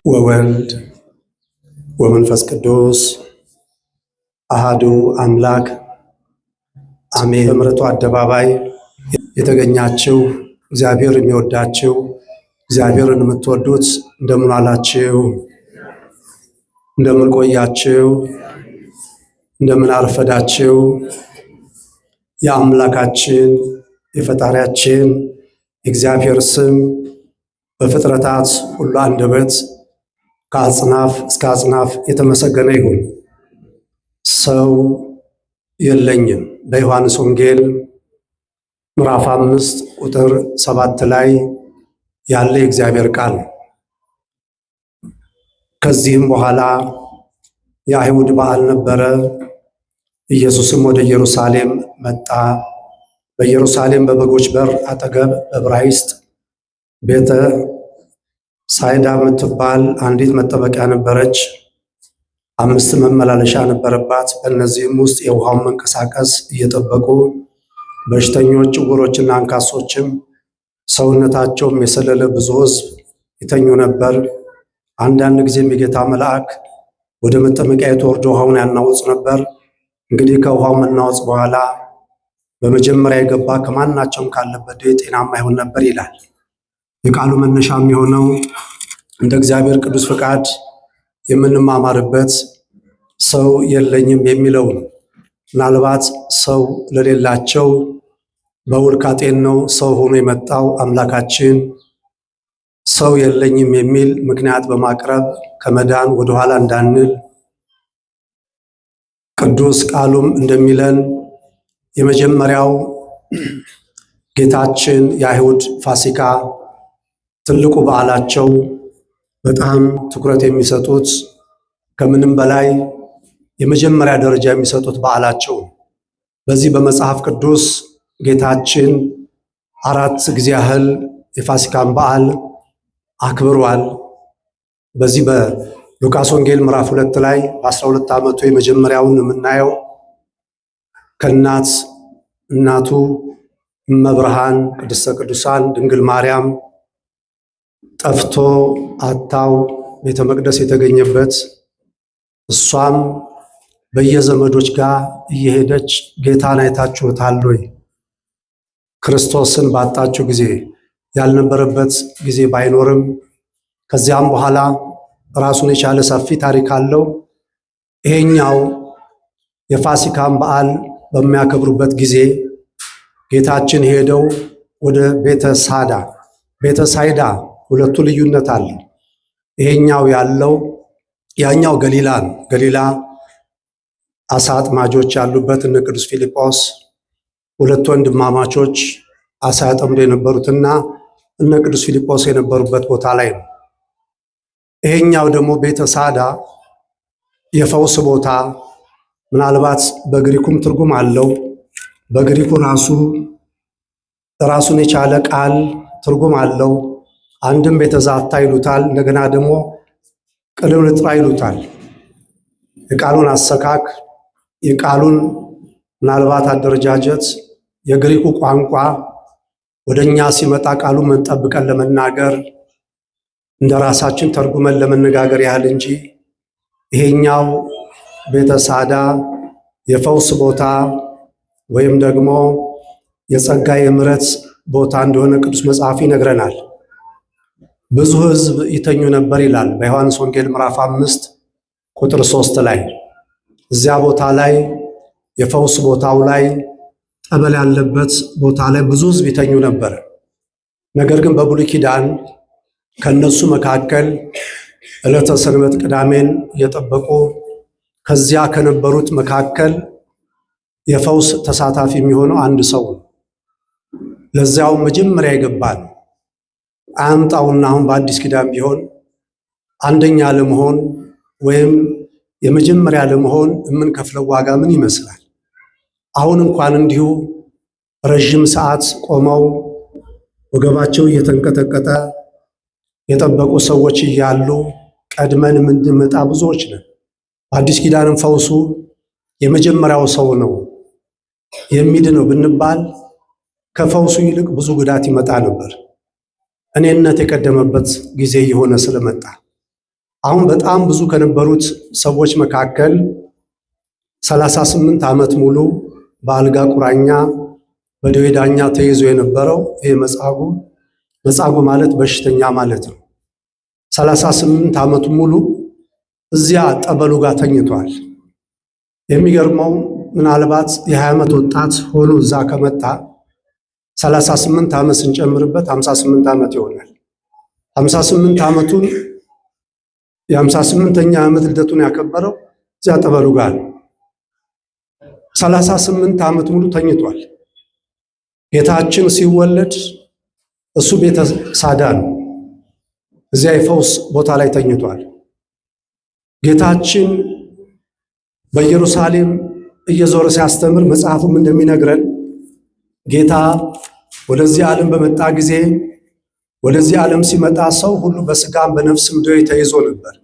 ወወልድ ወመንፈስ ቅዱስ አሃዱ አምላክ አሜን። በምሕረቱ አደባባይ የተገኛችሁ እግዚአብሔር የሚወዳችሁ እግዚአብሔርን የምትወዱት እንደምን አላችሁ? እንደምን ቆያችሁ? እንደምን አረፈዳችሁ? የአምላካችን የፈጣሪያችን የእግዚአብሔር ስም በፍጥረታት ሁሉ አንደበት ከአጽናፍ እስከ አጽናፍ የተመሰገነ ይሁን። ሰው የለኝም በዮሐንስ ወንጌል ምዕራፍ 5 ቁጥር 7 ላይ ያለ የእግዚአብሔር ቃል። ከዚህም በኋላ የአይሁድ በዓል ነበረ። ኢየሱስም ወደ ኢየሩሳሌም መጣ። በኢየሩሳሌም በበጎች በር አጠገብ በዕብራይስጥ ቤተ ሳይዳ የምትባል አንዲት መጠመቂያ ነበረች። 5 መመላለሻ ነበረባት። በእነዚህም ውስጥ የውሃውን መንቀሳቀስ እየጠበቁ በሽተኞች፣ ዕውሮችና አንካሶችም ሰውነታቸውም የሰለለ ብዙ ሕዝብ ይተኙ ነበር። አንዳንድ ጊዜም የጌታ መልአክ ወደ መጠመቂያይቱ ወርዶ ውሃውን ያናውጽ ነበር። እንግዲህ ከውሃው መናወጽ በኋላ በመጀመሪያ የገባ ከማናቸውም ካለበት ጤናማ ይሆን ነበር ይላል። የቃሉ መነሻ የሚሆነው እንደ እግዚአብሔር ቅዱስ ፈቃድ የምንማማርበት ሰው የለኝም የሚለው ነው። ምናልባት ሰው ለሌላቸው በውል ካጤነው ሰው ሆኖ የመጣው አምላካችን ሰው የለኝም የሚል ምክንያት በማቅረብ ከመዳን ወደኋላ እንዳንል ቅዱስ ቃሉም እንደሚለን የመጀመሪያው ጌታችን የአይሁድ ፋሲካ ትልቁ በዓላቸው በጣም ትኩረት የሚሰጡት ከምንም በላይ የመጀመሪያ ደረጃ የሚሰጡት በዓላቸው። በዚህ በመጽሐፍ ቅዱስ ጌታችን 4 ጊዜ ያህል የፋሲካን በዓል አክብሯል። በዚህ በሉቃስ ወንጌል ምዕራፍ 2 ላይ በ12 ዓመቱ የመጀመሪያውን የምናየው እናቱ እመብርሃን ቅድስተ ቅዱሳን ድንግል ማርያም ጠፍቶ አታው ቤተ መቅደስ የተገኘበት፣ እሷም በየዘመዶች ጋር እየሄደች ጌታን አይታችሁታል ወይ? ክርስቶስን ባጣችሁ ጊዜ ያልነበረበት ጊዜ ባይኖርም ከዚያም በኋላ ራሱን የቻለ ሰፊ ታሪክ አለው። ይሄኛው የፋሲካን በዓል በሚያከብሩበት ጊዜ ጌታችን ሄደው ወደ ቤተ ሳይዳ ሁለቱ ልዩነት አለ። ይሄኛው ያኛው ገሊላ ነው። ገሊላ አሳ አጥማጆች ያሉበት እነ ቅዱስ ፊልጶስ ሁለት ወንድማማቾች አሳ ያጠምዱ የነበሩትና እነ ቅዱስ ፊልጶስ የነበሩበት ቦታ ላይ ነው። ይሄኛው ደግሞ ቤተ ሳዳ የፈውስ ቦታ፣ ምናልባት በግሪኩም ትርጉም አለው። በግሪኩ ራሱን የቻለ ቃል ትርጉም አለው። አንድም ቤተዛታ ይሉታል፣ እንደገና ደግሞ ቅልምጥራ ይሉታል። የቃሉን አሰካክ የቃሉን ምናልባት አደረጃጀት የግሪኩ ቋንቋ ወደኛ ሲመጣ ቃሉን መንጠብቀን ለመናገር እንደ ራሳችን ተርጉመን ለመነጋገር ያህል እንጂ ይሄኛው ቤተ ሳዳ የፈውስ ቦታ ወይም ደግሞ የጸጋ የምሕረት ቦታ እንደሆነ ቅዱስ መጽሐፍ ይነግረናል። ብዙ ሕዝብ ይተኙ ነበር ይላል በዮሐንስ ወንጌል ምዕራፍ 5 ቁጥር 3 ላይ። እዚያ ቦታ ላይ የፈውስ ቦታው ላይ ጠበል ያለበት ቦታ ላይ ብዙ ሕዝብ ይተኙ ነበር። ነገር ግን በብሉይ ኪዳን ከነሱ መካከል ዕለተ ሰንበት ቅዳሜን እየጠበቁ ከዚያ ከነበሩት መካከል የፈውስ ተሳታፊ የሚሆነው አንድ ሰው ነው። ለዚያው መጀመሪያ ይገባል። አያምጣውና አሁን በአዲስ ኪዳን ቢሆን አንደኛ ለመሆን ወይም የመጀመሪያ ለመሆን የምንከፍለው ዋጋ ምን ይመስላል? አሁን እንኳን እንዲሁ ረዥም ሰዓት ቆመው ወገባቸው እየተንቀጠቀጠ የጠበቁ ሰዎች እያሉ ቀድመን የምንመጣ ብዙዎች ነን። በአዲስ ኪዳንም ፈውሱ የመጀመሪያው ሰው ነው የሚድነው ብንባል ከፈውሱ ይልቅ ብዙ ጉዳት ይመጣ ነበር። እኔነት የቀደመበት ጊዜ እየሆነ ስለመጣ አሁን በጣም ብዙ ከነበሩት ሰዎች መካከል 38 ዓመት ሙሉ በአልጋ ቁራኛ በደዌ ዳኛ ተይዞ የነበረው ይህ መጻጉዕ ማለት በሽተኛ ማለት ነው። 38 ዓመት ሙሉ እዚያ ጠበሉ ጋር ተኝቷል። የሚገርመው ምናልባት የ20 ዓመት ወጣት ሆኖ እዛ ከመጣ 38 ዓመት ስንጨምርበት 58 ዓመት ይሆናል። 58 ዓመቱን የ58ኛ ዓመት ልደቱን ያከበረው እዚያ ጠበሉ ጋር ነው። 38 ዓመት ሙሉ ተኝቷል። ጌታችን ሲወለድ እሱ ቤተ ሳዳ ነው። እዚያ የፈውስ ቦታ ላይ ተኝቷል። ጌታችን በኢየሩሳሌም እየዞረ ሲያስተምር መጽሐፉም እንደሚነግረን ጌታ ወደዚህ ዓለም በመጣ ጊዜ ወደዚህ ዓለም ሲመጣ ሰው ሁሉ በሥጋም በነፍስም ደዌ ተይዞ ነበር።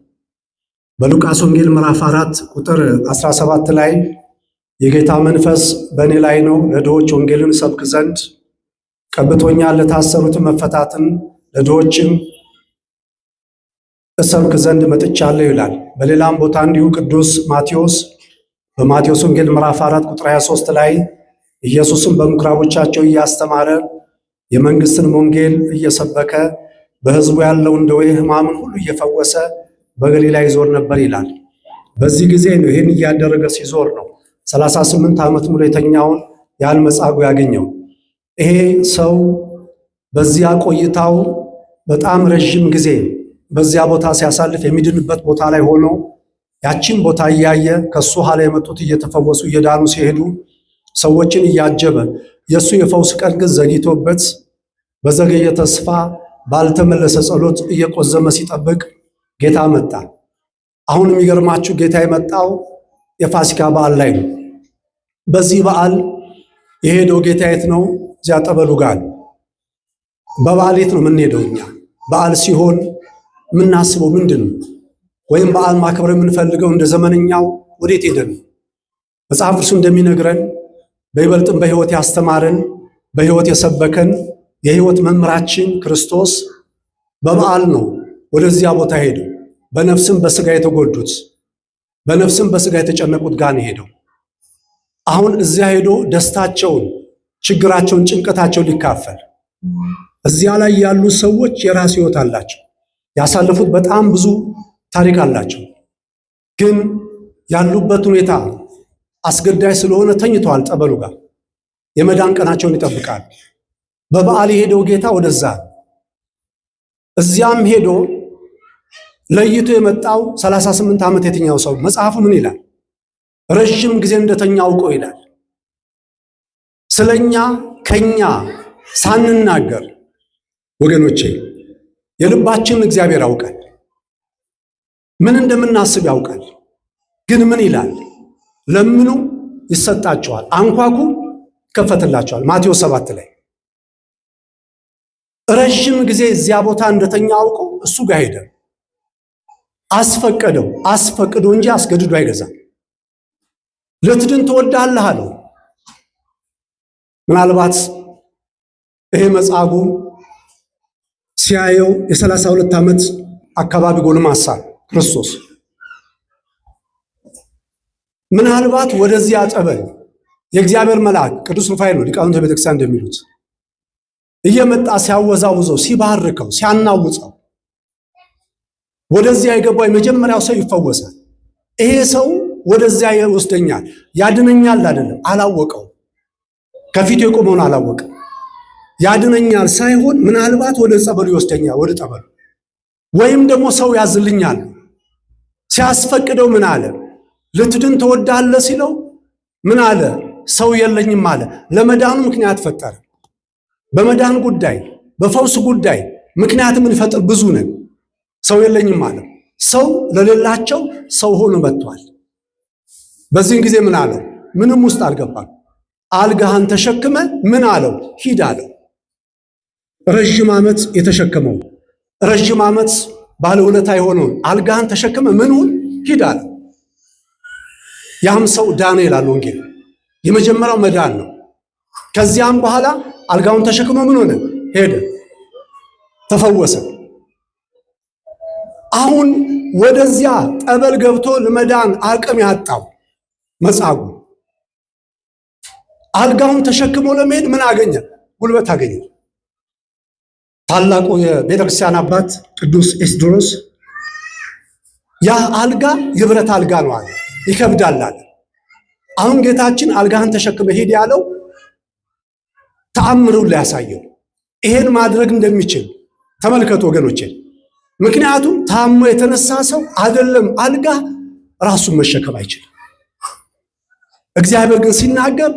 በሉቃስ ወንጌል ምዕራፍ 4 ቁጥር 17 ላይ የጌታ መንፈስ በእኔ ላይ ነው፣ ለድሆች ወንጌልን ሰብክ ዘንድ ቀብቶኛል፣ ለታሰሩት መፈታትን ለድሆችም እሰብክ ዘንድ መጥቻለሁ ይላል። በሌላም ቦታ እንዲሁ ቅዱስ ማቴዎስ በማቴዎስ ወንጌል ምዕራፍ 4 ቁጥር 23 ላይ ኢየሱስም በምኩራቦቻቸው እያስተማረ የመንግሥትን ወንጌል እየሰበከ በሕዝቡ ያለውን ደዌ ሕማምን ሁሉ እየፈወሰ በገሊላ ይዞር ነበር ይላል። በዚህ ጊዜ ነው ይህን እያደረገ ሲዞር ነው 38 ዓመት ሙሉ የተኛውን ያን መጻጉዕ ያገኘው። ይሄ ሰው በዚያ ቆይታው በጣም ረዥም ጊዜ በዚያ ቦታ ሲያሳልፍ የሚድንበት ቦታ ላይ ሆኖ ያቺን ቦታ እያየ ከሱ ኋላ የመጡት እየተፈወሱ እየዳኑ ሲሄዱ ሰዎችን እያጀበ የእሱ የፈውስ ቀን ግን ዘግይቶበት በዘገየ ተስፋ ባልተመለሰ ጸሎት እየቆዘመ ሲጠብቅ ጌታ መጣ። አሁን የሚገርማችሁ ጌታ የመጣው የፋሲካ በዓል ላይ ነው። በዚህ በዓል የሄደው ጌታ የት ነው? እዚያ ጠበሉ ጋር። በበዓል የት ነው የምንሄደው እኛ? በዓል ሲሆን የምናስበው ምንድን ነው? ወይም በዓል ማክበር የምንፈልገው እንደ ዘመነኛው ወዴት ሄደን? መጽሐፍ ቅዱስ እንደሚነግረን በይበልጥም በሕይወት ያስተማረን በሕይወት የሰበከን የሕይወት መምህራችን ክርስቶስ በበዓል ነው ወደዚያ ቦታ ሄደው በነፍስም በሥጋ የተጎዱት በነፍስም በሥጋ የተጨነቁት ጋር ነው ሄደው። አሁን እዚያ ሄዶ ደስታቸውን፣ ችግራቸውን፣ ጭንቀታቸውን ሊካፈል። እዚያ ላይ ያሉ ሰዎች የራስ ሕይወት አላቸው። ያሳለፉት በጣም ብዙ ታሪክ አላቸው። ግን ያሉበት ሁኔታ አስገዳይ ስለሆነ ተኝተዋል ጠበሉ ጋር። የመዳን ቀናቸውን ይጠብቃል። በበዓል የሄደው ጌታ ወደዛ እዚያም ሄዶ ለይቶ የመጣው 38 ዓመት የትኛው ሰው? መጽሐፉ ምን ይላል? ረዥም ጊዜ እንደተኛ አውቆ ይላል። ስለኛ ከኛ ሳንናገር ወገኖቼ የልባችንን እግዚአብሔር ያውቃል። ምን እንደምናስብ ያውቃል። ግን ምን ይላል? ለምኑ ይሰጣቸዋል፣ አንኳኩ ይከፈትላቸዋል። ማቴዎስ 7 ላይ ረዥም ጊዜ እዚያ ቦታ እንደተኛ አውቆ እሱ ጋር ሄደ። አስፈቀደው። አስፈቅዶ እንጂ አስገድዶ አይገዛም። ልትድን ትወዳለህ አለው። ምናልባት ይሄ መጻጉዕ ሲያየው የ32 ዓመት አካባቢ ጎልማሳ ክርስቶስ ምናልባት ወደዚያ ጠበል የእግዚአብሔር መልአክ ቅዱስ ሩፋኤል ነው ሊቃውንተ ቤተክርስቲያን እንደሚሉት እየመጣ ሲያወዛውዘው፣ ሲባርከው፣ ሲያናውጸው ወደዚያ የገባው የመጀመሪያው ሰው ይፈወሳል። ይሄ ሰው ወደዚያ ይወስደኛል ያድነኛል አይደለም፣ አላወቀው። ከፊቱ የቆመውን አላወቀም። ያድነኛል ሳይሆን ምናልባት ወደ ጸበሉ ይወስደኛል፣ ወደ ጠበሉ ወይም ደግሞ ሰው ያዝልኛል ሲያስፈቅደው ምን አለ? ልትድን ትወዳለህ ሲለው ምን አለ? ሰው የለኝም አለ። ለመዳኑ ምክንያት ፈጠረ። በመዳን ጉዳይ በፈውስ ጉዳይ ምክንያት የምንፈጥር ብዙ ነን። ሰው የለኝም አለ። ሰው ለሌላቸው ሰው ሆኖ መጥቷል። በዚህን ጊዜ ምን አለው? ምንም ውስጥ አልገባም። አልጋህን ተሸክመ ምን አለው? ሂድ አለው። ረጅም ዓመት የተሸከመው ረጅም ዓመት ባለውለታ የሆነውን አልጋህን ተሸክመ ምንሁን ሂድ አለ። ያም ሰው ዳነ ይላል ወንጌል። የመጀመሪያው መዳን ነው። ከዚያም በኋላ አልጋውን ተሸክመ ምን ሆነ? ሄደ፣ ተፈወሰ። አሁን ወደዚያ ጠበል ገብቶ ለመዳን አቅም ያጣው መጻጉዕ አልጋውን ተሸክሞ ለመሄድ ምን አገኘ? ጉልበት አገኘ። ታላቁ የቤተክርስቲያን አባት ቅዱስ ኤስድሮስ ያ አልጋ የብረት አልጋ ነው አለ፣ ይከብዳል አለ። አሁን ጌታችን አልጋህን ተሸክመ ሄድ ያለው ተአምሩን ሊያሳየው ይሄን ማድረግ እንደሚችል ተመልከቱ ወገኖቼ። ምክንያቱም ታሞ የተነሳ ሰው አይደለም አልጋ ራሱን መሸከም አይችልም። እግዚአብሔር ግን ሲናገር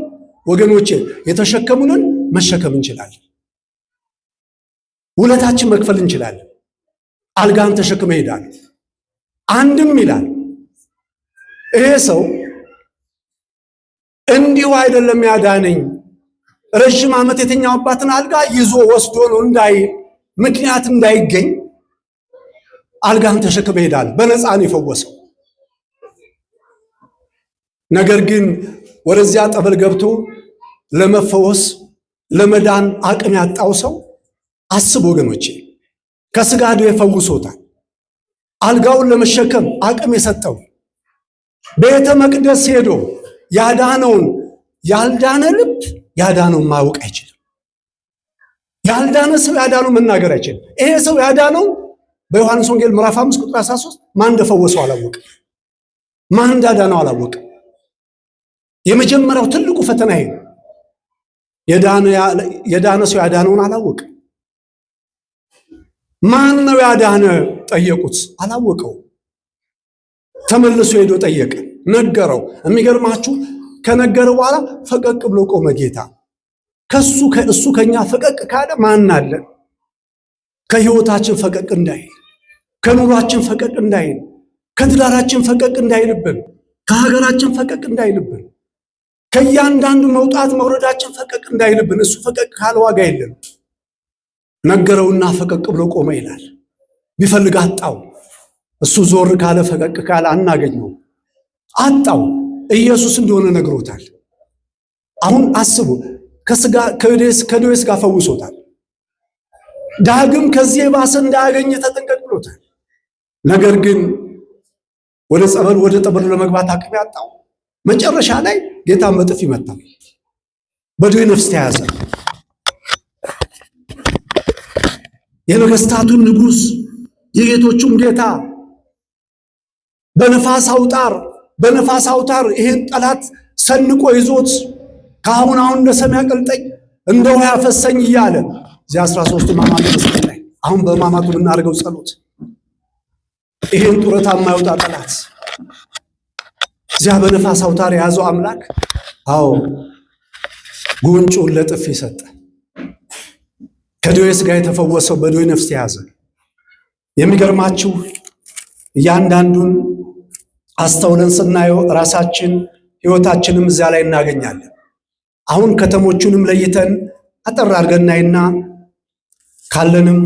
ወገኖቼ የተሸከሙንን መሸከም እንችላለን። ውለታችን መክፈል እንችላለን። አልጋን ተሸክመ ይሄዳል። አንድም ይላል ይሄ ሰው እንዲሁ አይደለም ያዳነኝ፣ ረጅም ዓመት የተኛውባትን አልጋ ይዞ ወስዶ ነው ምክንያት እንዳይገኝ አልጋን ተሸክመ ይሄዳል። በነፃ ነው የፈወሰው። ነገር ግን ወደዚያ ጠበል ገብቶ ለመፈወስ ለመዳን አቅም ያጣው ሰው አስብ ወገኖቼ፣ ከስጋ ደዌ ፈውሶታል። አልጋውን ለመሸከም አቅም የሰጠው ቤተ መቅደስ ሄዶ ያዳነውን ያልዳነ ልብ ያዳነውን ማወቅ አይችልም። ያልዳነ ሰው ያዳነው መናገር አይችልም። ይሄ ሰው ያዳነው በዮሐንስ ወንጌል ምዕራፍ 5 ቁጥር 13 ማን እንደፈወሰው አላወቅም፣ ማን እንዳዳነው አላወቅም። የመጀመሪያው ትልቁ ፈተና ይሄ ነው። የዳነ ሰው ያዳነውን አላወቅም። ማን ነው ያዳነ ጠየቁት፣ አላወቀው። ተመልሶ ሄዶ ጠየቀ፣ ነገረው። የሚገርማችሁ ከነገረው በኋላ ፈቀቅ ብሎ ቆመ ጌታ። እሱ ከኛ ፈቀቅ ካለ ማን አለ? ከህይወታችን ፈቀቅ እንዳይል፣ ከኑሯችን ፈቀቅ እንዳይል፣ ከትዳራችን ፈቀቅ እንዳይልብን፣ ከሀገራችን ፈቀቅ እንዳይልብን፣ ከእያንዳንዱ መውጣት መውረዳችን ፈቀቅ እንዳይልብን እሱ ፈቀቅ ካለ ዋጋ የለም። ነገረውና ፈቀቅ ብሎ ቆመ ይላል። ቢፈልግ አጣው። እሱ ዞር ካለ ፈቀቅ ካለ አናገኘው። አጣው። ኢየሱስ እንደሆነ ነግሮታል። አሁን አስቡ፣ ከደዌ ሥጋ ፈውሶታል። ዳግም ከዚህ የባሰ እንዳያገኝ ተጠንቀቅ ብሎታል። ነገር ግን ወደ ጠበሉ ለመግባት አቅም ያጣው መጨረሻ ላይ ጌታን በጥፊ መታው። በደዌ ነፍስ ተያዘ። የነገስታቱን ንጉሥ የጌቶቹም ጌታ በነፋስ አውታር ይሄን ጠላት ሰንቆ ይዞት ከአሁን እንደ ሰም ያቀልጠኝ እንደ ውሃ ያፈሰኝ እያለ እዚህ 13 ሕማማት መስቀል ላይ አሁን በሕማማቱ የምናደርገው ጸሎት ይሄን ጡረታ የማይወጣ ጠላት እዚያ በነፋስ አውታር የያዘው አምላክ ጉንጩን ለጥፊ ሰጠ። ከደዌ ሥጋ የተፈወሰው በደዌ ነፍስ የያዘ። የሚገርማችሁ እያንዳንዱን አስተውለን ስናየው ራሳችን ሕይወታችንም እዚያ ላይ እናገኛለን። አሁን ከተሞቹንም ለይተን አጠር አድርገን እናይና ካለንም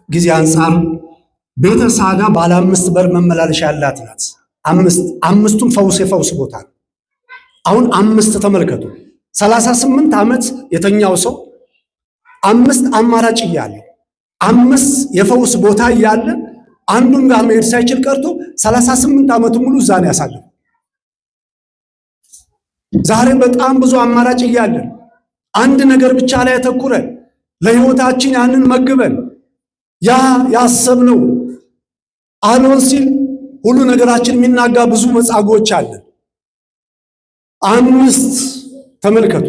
ጊዜ አንጻር ቤተ ሳዳ ባለ 5 በር መመላለሻ ያላት ናት። አምስቱም የፈውስ ቦታ ነው። አሁን 5 ተመልከቱ። 38 ዓመት የተኛው ሰው 5 አማራጭ እያለ 5 የፈውስ ቦታ እያለ አንዱን ጋር መሄድ ሳይችል ቀርቶ 38 ዓመት ሙሉ እዛ ነው ያሳለፈው። ዛሬ በጣም ብዙ አማራጭ እያለን አንድ ነገር ብቻ ላይ ያተኩረን ለሕይወታችን ያንን መግበን ያ ያሰብነው አልሆን ሲል ሁሉ ነገራችን የሚናጋ ብዙ መጻጎች አለን። 5 ተመልከቱ።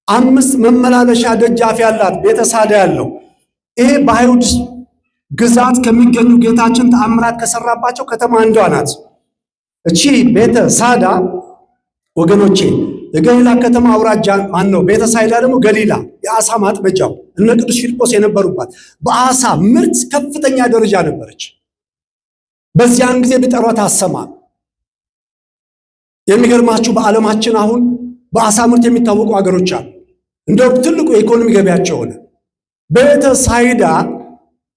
5 መመላለሻ ደጃፍ ያላት ቤተ ሳዳ ያለው ይሄ በአይሁድ ግዛት ከሚገኙ ጌታችን ተአምራት ከሰራባቸው ከተማ አንዷ ናት። እቺ ቤተ ሳዳ ወገኖቼ የገሊላ ከተማ አውራጃ ማነው? ቤተ ሳይዳ ደግሞ ገሊላ የአሳ ማጥመጃው እነ ቅዱስ ፊልጶስ የነበሩባት በአሳ ምርት ከፍተኛ ደረጃ ነበረች። በዚያን ጊዜ ቢጠሯት አሰማ። የሚገርማችሁ በዓለማችን አሁን በአሳ ምርት የሚታወቁ ሀገሮች አሉ። እንደው ትልቁ የኢኮኖሚ ገበያቸው ሆነ። ቤተ ሳይዳ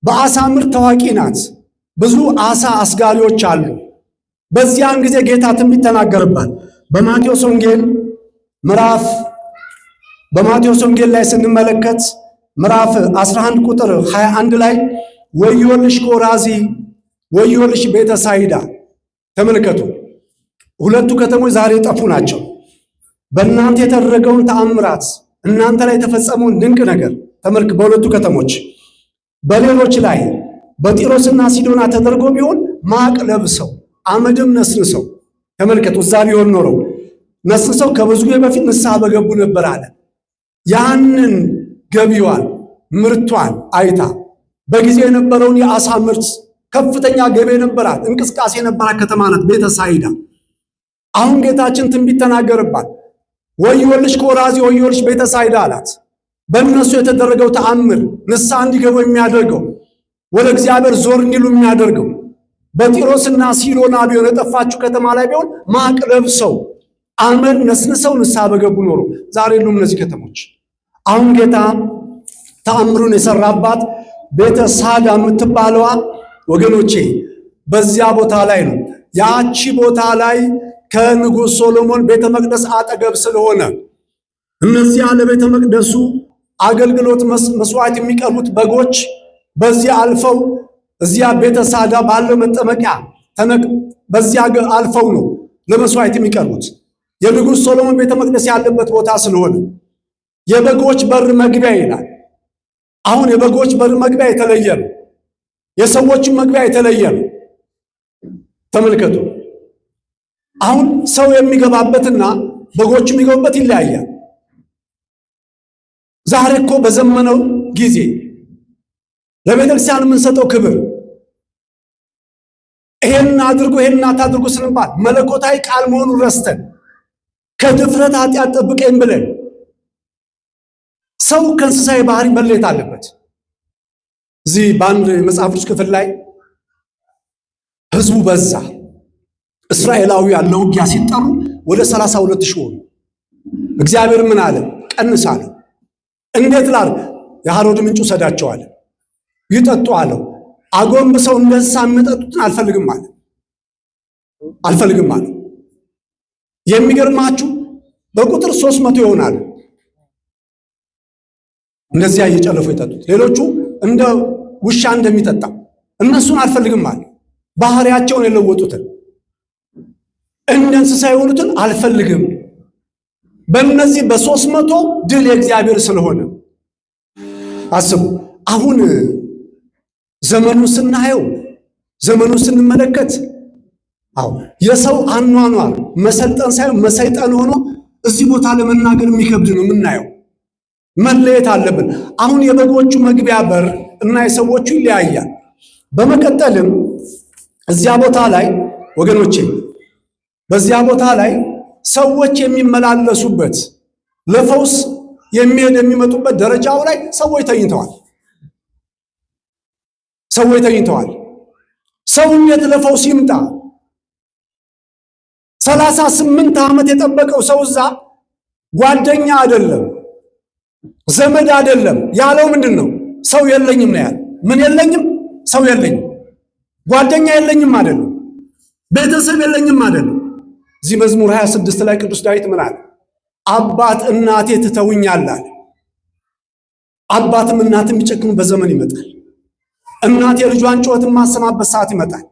በአሳ ምርት ታዋቂ ናት። ብዙ አሳ አስጋሪዎች አሉ። በዚያን ጊዜ ጌታ ትንቢት ተናገረባት። በማቴዎስ ወንጌል ላይ ስንመለከት ምዕራፍ 11 ቁጥር 21 ላይ ወዮልሽ ኮራዚ፣ ወዮልሽ ቤተ ሳይዳ። ተመልከቱ፣ ሁለቱ ከተሞች ዛሬ ጠፉ ናቸው። በእናንተ የተደረገውን ተአምራት፣ እናንተ ላይ የተፈጸመውን ድንቅ ነገር ተመልክ። በሁለቱ ከተሞች በሌሎች ላይ በጢሮስና ሲዶና ተደርጎ ቢሆን ማቅ ለብሰው አመድም ነስንሰው፣ ተመልከቱ፣ እዛ ቢሆን ኖረው ነስንሰው ከብዙ ጊዜ በፊት ንስሐ በገቡ ነበር አለ። ያንን ገቢዋን ምርቷን አይታ በጊዜ የነበረውን የአሳ ምርት ከፍተኛ ገቢ ነበራት፣ እንቅስቃሴ የነበራት ከተማ ናት ቤተ ሳይዳ። አሁን ጌታችን ትንቢት ተናገረባት። ወዮልሽ ኮራዚ፣ ወዮልሽ ቤተ ሳይዳ አላት። በእነሱ የተደረገው ተአምር ንስሐ እንዲገቡ የሚያደርገው ወደ እግዚአብሔር ዞር እንዲሉ የሚያደርገው በጢሮስና ሲዶና ቢሆን የጠፋችሁ ከተማ ላይ ቢሆን ማቅ ለብሰው አመድ ነስንሰው ንስሐ በገቡ ኖሮ ዛሬ የሉም እነዚህ ከተሞች። አሁን ጌታ ተአምሩን የሰራባት ቤተ ሳዳ የምትባለዋ ወገኖቼ በዚያ ቦታ ላይ ነው። ያቺ ቦታ ላይ ከንጉሥ ሶሎሞን ቤተ መቅደስ አጠገብ ስለሆነ እነዚያ ለቤተ መቅደሱ አገልግሎት መስዋዕት የሚቀርቡት በጎች በዚያ አልፈው እዚያ ቤተ ሳዳ ባለው መጠመቂያ በዚያ አልፈው ነው ለመስዋዕት የሚቀርቡት። የንጉሥ ሶሎሞን ቤተ መቅደስ ያለበት ቦታ ስለሆነ የበጎች በር መግቢያ ይላል። አሁን የበጎች በር መግቢያ የተለየ ነው። የሰዎችን መግቢያ የተለየ ነው። ተመልከቱ። አሁን ሰው የሚገባበትና በጎቹ የሚገቡበት ይለያያል። ዛሬ እኮ በዘመነው ጊዜ ለቤተክርስቲያን የምንሰጠው ክብር ይሄን አድርጎ ይሄን አታድርጉ ስንባል መለኮታዊ ቃል መሆኑን ረስተን ከድፍረት ኃጢአት ጠብቀኝ ብለን ሰው ከእንስሳዊ ባህሪ መለየት አለበት። እዚህ በአንድ መጽሐፍ ቅዱስ ክፍል ላይ ህዝቡ በዛ፣ እስራኤላውያን ለውጊያ ሲጠሩ ወደ 32,000 ሆኑ። እግዚአብሔር ምን አለ? ቀንስ አለ። እንዴት ላድርግ? የሐሮድ ምንጭ ውሰዳቸው አለ። ይጠጡ አለው። አጎንብሰው እንደ እንስሳ የሚጠጡትን አልፈልግም አለ። አልፈልግም አለ። የሚገርማችሁ በቁጥር 300 ይሆናሉ። እንደዚያ እየጨለፉ የጠጡት፣ ሌሎቹ እንደ ውሻ እንደሚጠጣ፣ እነሱን አልፈልግም አለ። ባህሪያቸውን የለወጡትን እንደ እንስሳ የሆኑትን አልፈልግም። በእነዚህ በ300 ድል የእግዚአብሔር ስለሆነ አስቡ። አሁን ዘመኑን ስናየው ዘመኑን ስንመለከት የሰው አኗኗር መሰልጠን ሳይሆን መሰይጠን ሆኖ እዚህ ቦታ ለመናገር የሚከብድ ነው የምናየው። መለየት አለብን። አሁን የበጎቹ መግቢያ በር እና የሰዎቹ ይለያያል። በመቀጠልም እዚያ ቦታ ላይ ወገኖቼ፣ በዚያ ቦታ ላይ ሰዎች የሚመላለሱበት ለፈውስ የሚመጡበት ደረጃው ላይ ሰዎች ተኝተዋል። ሰው እንዴት ለፈውስ ይምጣ? 38 ዓመት የጠበቀው ሰው እዛ ጓደኛ አይደለም፣ ዘመድ አይደለም ያለው ምንድን ነው? ሰው የለኝም ነው ያለው። ምን የለኝም? ሰው የለኝም፣ ጓደኛ የለኝም አይደለም፣ ቤተሰብ የለኝም አይደለም። እዚህ መዝሙር 26 ላይ ቅዱስ ዳዊት ምን አለ? አባት እናቴ ትተውኛል አለ። አባትም እናትም ቢጨክኑበት ዘመን ይመጣል። እናት የልጇን ጩኸት የማሰማበት ሰዓት ይመጣል።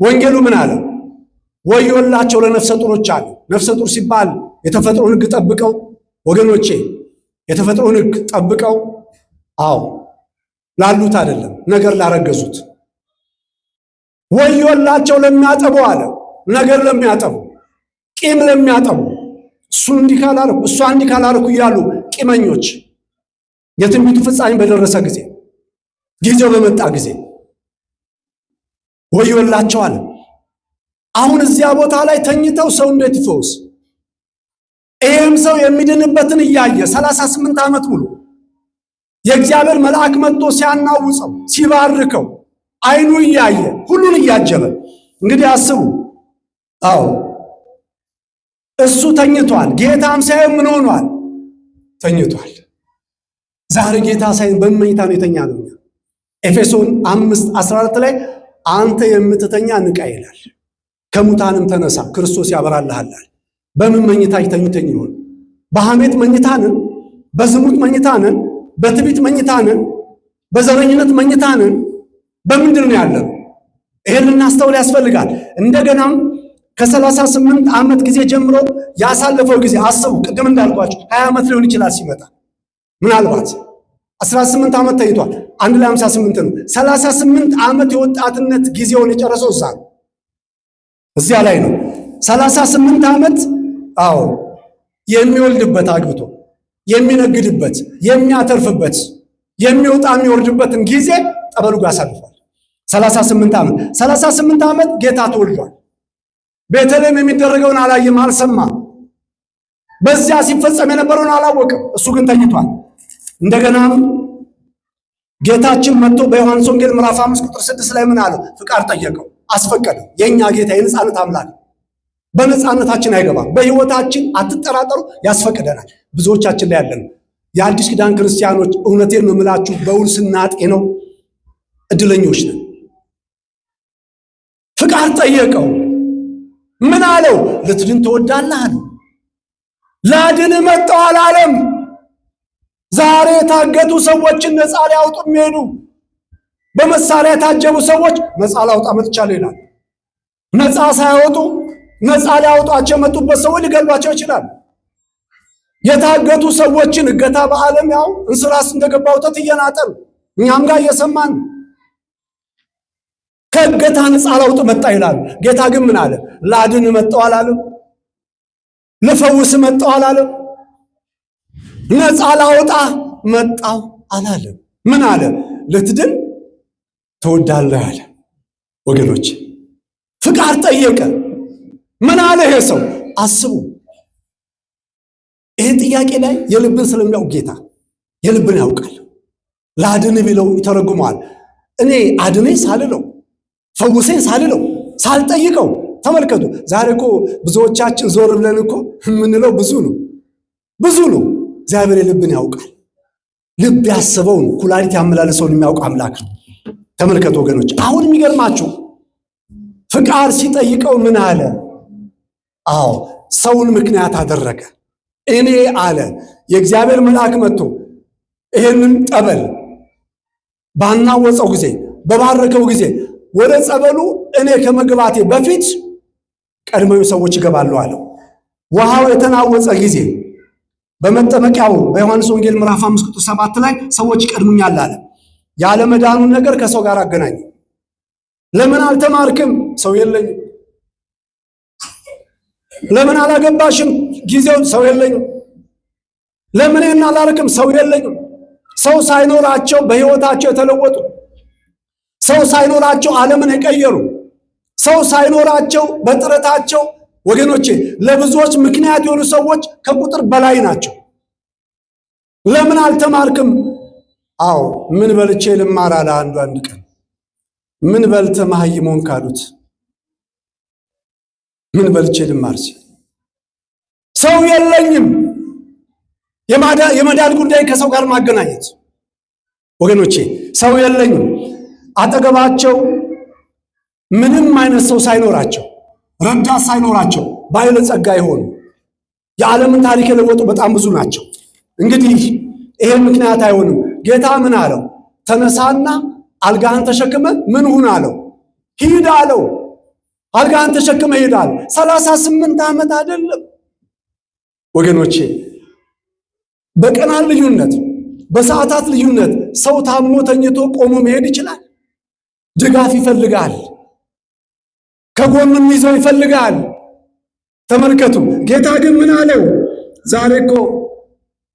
ወንጌሉ ምን አለ? ወዮላቸው ለነፍሰ ጡሮች አለ። ነፍሰ ጡር ሲባል የተፈጥሮን ሕግ ጠብቀው ወገኖቼ፣ የተፈጥሮን ሕግ ጠብቀው ላሉት አይደለም፣ ነገር ላረገዙት። ወዮላቸው ለሚያጠቡ አለ። ነገር ለሚያጠቡ፣ ቂም ለሚያጠቡ፣ እሱ እንዲህ ካላረኩ እሷ እንዲህ ካላረኩ እያሉ ቂመኞች፣ የትንቢቱ ፍጻሜ በደረሰ ጊዜ፣ ጊዜው በመጣ ጊዜ ወዮላቸው አለ። አሁን እዚያ ቦታ ላይ ተኝተው ሰው እንዴት ይፈውስ? ይህም ሰው የሚድንበትን እያየ 38 ዓመት ሙሉ የእግዚአብሔር መልአክ መጥቶ ሲያናውፀው ሲባርከው አይኑ እያየ ሁሉን እያጀበ እንግዲህ አስቡ። እሱ ተኝቷል። ጌታም ሳይሆን ምን ሆኗል? ተኝቷል። ዛሬ ጌታ ሳይን በመኝታ ነው የተኛ ነው። ኤፌሶን 5:14 ላይ አንተ የምትተኛ ንቃ ይላል፣ ከሙታንም ተነሳ ክርስቶስ ያበራልሃል። በምን መኝታ ይተኙተኝ ይሆን? በሐሜት መኝታንን፣ በዝሙት መኝታንን፣ በትዕቢት መኝታንን፣ በዘረኝነት መኝታንን፣ በምንድን ነው ያለው? ይሄን ልናስተውል ያስፈልጋል። እንደገናም ከ38 ዓመት ጊዜ ጀምሮ ያሳለፈው ጊዜ አስቡ። ቅድም እንዳልኳችሁ 20 ዓመት ሊሆን ይችላል ሲመጣ፣ ምናልባት 18 ዓመት ተይቷል። አንድ ላይ 58 ነው። 38 ዓመት የወጣትነት ጊዜውን የጨረሰው እዛ ነው፣ እዚያ ላይ ነው። 38 ዓመት አዎ፣ የሚወልድበት አግብቶ የሚነግድበት የሚያተርፍበት የሚወጣ የሚወርድበትን ጊዜ ጠበሉ ጋር አሳልፏል። 38 ዓመት 38 ዓመት ጌታ ተወልዷል። ቤተልሔም የሚደረገውን አላየም፣ አልሰማም። በዚያ ሲፈጸም የነበረውን አላወቅም። እሱ ግን ተኝቷል። እንደገናም ጌታችን መጥቶ በዮሐንስ ወንጌል ምዕራፍ 5:6 ላይ ምን አለው? ፍቃድ ጠየቀው፣ አስፈቀደው። የኛ ጌታ የነጻነት አምላክ በነጻነታችን አይገባም። በሕይወታችን አትጠራጠሩ፣ ያስፈቅደናል። ብዙዎቻችን ላይ ያለን የአዲስ ኪዳን ክርስቲያኖች እውነቴን ነው የምላችሁ በውል ስናጤነው እድለኞች ነን። ፍቃድ ጠየቀው። ምን አለው? ልትድን ትወዳለህ አለው። ላድን መጣሁ አላለም። ዛሬ የታገቱ ሰዎችን ነፃ ሊያወጡ የሚሄዱ በመሳሪያ የታጀቡ ሰዎች ነፃ ላውጣ መጥቻለሁ ይላል። ነፃ ሳያወጡ ነፃ ሊያወጧቸው የመጡበት ሰዎች ሊገሏቸው ይችላል። የታገቱ ሰዎችን እገታ በዓለም ያው እንስራስ እንደገባ ወተት እየናጠን እኛም ጋር እየሰማን ከእገታ ነፃ ላውጥ መጣ ይላል። ጌታ ግን ምን አለ? ላድን መጣሁ አላለም። ልፈውስ መጣሁ አላለም። ነፃ ላውጣ መጣሁ አላለም። ምን አለ? ልትድን ትወዳለህ አለ። ወገኖች ፍቃድ ጠየቀ። ምን አለ ይሄ ሰው? አስቡ። ይሄ ጥያቄ ላይ የልብን ስለሚያውቅ ጌታ የልብን ያውቃል። ላድን ቢለው ይተረጉመዋል። እኔ አድነኝ ሳልለው ፈውሰኝ ሳልለው ሳልጠይቀው። ተመልከቱ። ዛሬ እኮ ብዙዎቻችን ዞር ብለን እኮ የምንለው ብዙ ነው። እግዚአብሔር የልብን ያውቃል። ልብ ያስበውን ኩላሊት ያመላለሰውን የሚያውቅ አምላክ ነው። ተመልከቱ ወገኖች። አሁን የሚገርማችሁ ፍቃድ ሲጠይቀው ምን አለ? አዎ ሰውን ምክንያት አደረገ። እኔ አለ የእግዚአብሔር መልአክ መጥቶ ይሄንን ጠበል ባናወፀው ጊዜ በባረከው ጊዜ ወደ ጸበሉ እኔ ከመግባቴ በፊት ቀድመው ሰዎች ይገባሉ አለው። ውሃው የተናወፀ ጊዜ በመጠመቂያው በዮሐንስ ወንጌል ምዕራፍ 5:7 ላይ ሰዎች ይቀድሙኛል አለ። ያለመዳኑን ነገር ከሰው ጋር አገናኘ። ለምን አልተማርክም? ሰው የለኝም። ለምን አላገባሽም? ጊዜው ሰው የለኝም። ለምን አላርክም? ሰው የለኝም። ሰው ሳይኖራቸው በሕይወታቸው የተለወጡ፣ ሰው ሳይኖራቸው ዓለምን የቀየሩ፣ ሰው ሳይኖራቸው በጥረታቸው ወገኖቼ ለብዙዎች ምክንያት የሆኑ ሰዎች ከቁጥር በላይ ናቸው። ለምን አልተማርክም? አዎ ምን በልቼ ልማር አለ አንድ ቀን። ምን በልተ መሃይሞን ካሉት ምን በልቼ ልማር ሲል ሰው የለኝም። የመዳን ጉዳይ ከሰው ጋር ማገናኘት ወገኖቼ፣ ሰው የለኝም። አጠገባቸው ምንም አይነት ሰው ሳይኖራቸው ረዳት ሳይኖራቸው ባለጸጋ የሆኑ የዓለምን ታሪክ የለወጡ በጣም ብዙ ናቸው። እንግዲህ ይሄ ምክንያት አይሆንም። ጌታ ምን አለው? ተነሳና አልጋህን ተሸክመ ምን ሁን አለው? ሂድ አለው። አልጋህን ተሸክመ ሂድ አለው። 38 ዓመት አይደለም ወገኖቼ። በቀናት ልዩነት፣ በሰዓታት ልዩነት ሰው ታሞ ተኝቶ ቆሞ መሄድ ይችላል። ድጋፍ ይፈልጋል። ከጎኑም ይዘው ይፈልጋል። ተመልከቱ። ጌታ ግን ምን አለው? ዛሬ እኮ